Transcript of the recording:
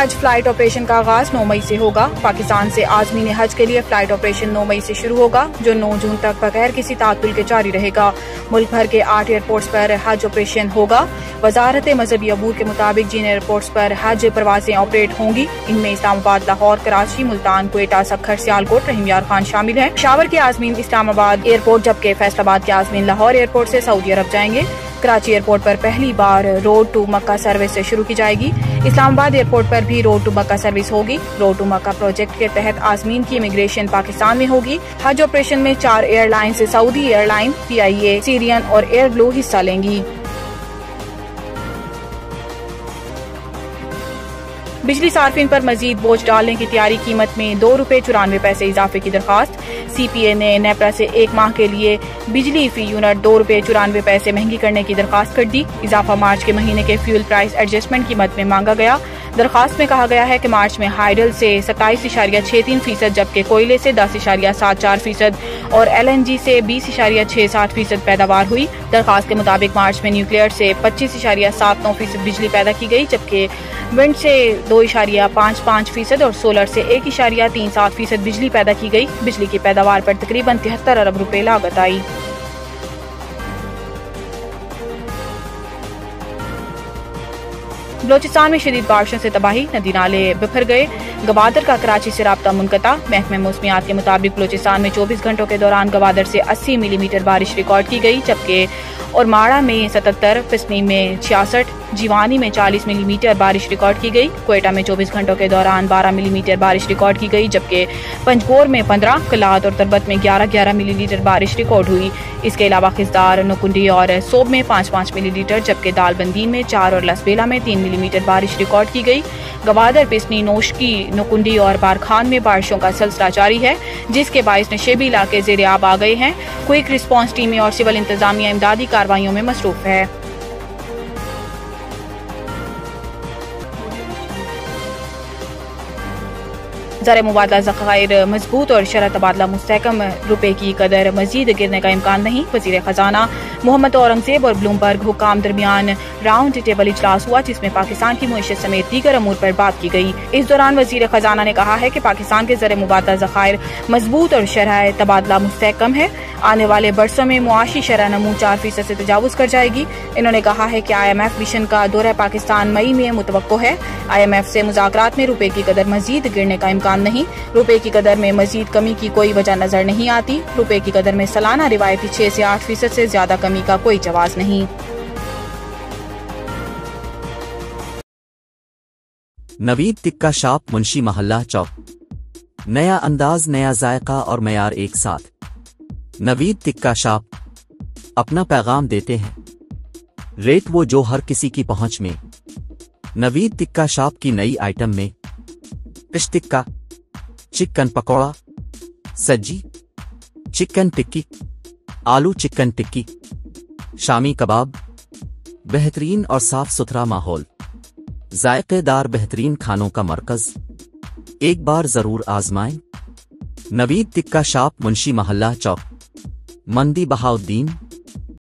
हज flight operation का आगाज 9 मई से होगा। पाकिस्तान से आज़मीन हज के लिए फ्लाइट ऑपरेशन 9 मई से शुरू होगा, जो 9 जून तक बगैर किसी ताअत्तुल के जारी रहेगा। मुल्क भर के 8 एयरपोर्ट्स पर हज ऑपरेशन होगा। वजारत मजहबी अबूर के मुताबिक जिन एयरपोर्ट्स पर हज परवाजें ऑपरेट होंगी, इनमें इस्लामाबाद, लाहौर, कराची, मुल्तान, क्वेटा, सक्खर, सियालकोट, रहीम यार खान शामिल हैं। पेशावर के आज़मीन इस्लामाबाद एयरपोर्ट, जबकि फैसलाबाद के आज़मीन लाहौर एयरपोर्ट से सऊदी अरब जाएंगे। कराची एयरपोर्ट पर पहली बार रोड टू मक्का सर्विस से शुरू की जाएगी। इस्लामाबाद एयरपोर्ट पर भी रोड टू मक्का सर्विस होगी। रोड टू मक्का प्रोजेक्ट के तहत आज़मीन की इमिग्रेशन पाकिस्तान में होगी। हज ऑपरेशन में 4 एयरलाइन से सऊदी एयरलाइन, PIA, सीरियन और एयर ब्लू हिस्सा लेंगी। बिजली सार्फिन पर मजीद बोझ डालने की तैयारी, कीमत में ₹2.94 इजाफे की दरखास्त। CPA ने नेपरा से 1 माह के लिए बिजली फी यूनिट ₹2.94 महंगी करने की दरखास्त कर दी। इजाफा मार्च के महीने के फ्यूल प्राइस एडजस्टमेंट कीमत में मांगा गया। दरखास्त में कहा गया है कि मार्च में हाइडल से 27.63%, जबकि कोयले से 10.74% और LNG से 20.67% पैदावार हुई। दरखास्त के मुताबिक मार्च में न्यूक्लियर से 25.79% बिजली पैदा की गई, जबकि विंड से 2.55% और सोलर से 1.37% बिजली पैदा की गई। बिजली की पैदावार पर तकरीबन 73 अरब रुपए लागत आई। बलोचिस्तान में शदीद बारिशों से तबाही, नदी नाले बिखर गए। गवादर का कराची से राब्ता मुनक़ता। महकमे मौसमियात के मुताबिक बलोचिस्तान में 24 घंटों के दौरान गवादर से 80 मिलीमीटर बारिश रिकॉर्ड की गई, जबकि और माड़ा में 77, फिसनी में 66, जीवानी में 40 मिलीमीटर बारिश रिकॉर्ड की गई। क्वेटा में 24 घंटों के दौरान 12 मिलीमीटर बारिश रिकॉर्ड की गई, जबकि पंजगोर में 15, कलात और तरबत में 11 मिलीमीटर बारिश रिकॉर्ड हुई। इसके अलावा खिजदार, नुकुंडी और सोब में 5 मिलीमीटर, जबकि दालबंदीन में 4 और लसबेला में 3 मिलीमीटर बारिश रिकॉर्ड की गई। गवादर, पिसनी, नोशकी, नुकुंडी और बारखान में बारिशों का सिलसिला जारी है, जिसके बाइस नशेबी इलाके ज़ेर-ए-आब आ गए हैं। क्विक रिस्पांस टीमें और सिविल इंतजामिया इमदादी कार्रवाइयों में मसरूफ है। ज़र मुबादला ज़खायर मजबूत और शरह तबादला मुस्तहकम, रुपए की कदर मजीद गिरने का इम्कान नहीं। वज़ीर ख़जाना मोहम्मद औरंगज़ेब और ब्लूमबर्ग हुकाम दरमियान राउंड टेबल इजलास हुआ, जिसमें पाकिस्तान की मईशत समेत दीगर अमूर पर बात की गई। इस दौरान वज़ीर ख़जाना ने कहा है कि पाकिस्तान के ज़र मुबादला ज़खायर मजबूत और शरह तबादला मुस्तहकम है। आने वाले बरसों में मुआशी शरह नमू 4% से तजावुज़ कर जाएगी। इन्होंने कहा है कि IMF मिशन का दौरा पाकिस्तान मई में मुतवक्को है। IMF से मुज़ाकरात में रुपए की कदर मजीद गिरने का इम्कान नहीं। रुपए की कदर में मजीद कमी की कोई वजह नजर नहीं आती। रुपए की कदर में सालाना रिवायती 6 से 8% से ज्यादा कमी का कोई जवाज नहीं। नवीद टिक्का शॉप, मुंशी महल्ला चौक। नया अंदाज, नया जायका और मयार एक साथ। नवीद टिक्का शॉप अपना पैगाम देते हैं, रेट वो जो हर किसी की पहुंच में। नवीद टिक्का शॉप की नई आइटम में फिश टिक्का, चिकन पकौड़ा, सज्जी, चिकन टिक्की, आलू चिकन टिक्की, शामी कबाब, बेहतरीन और साफ सुथरा माहौल, जायकेदार बेहतरीन खानों का मरकज। एक बार जरूर आजमाएं। नवीद टिक्का शॉप, मुंशी महल्ला चौक, मंदी बहाउद्दीन।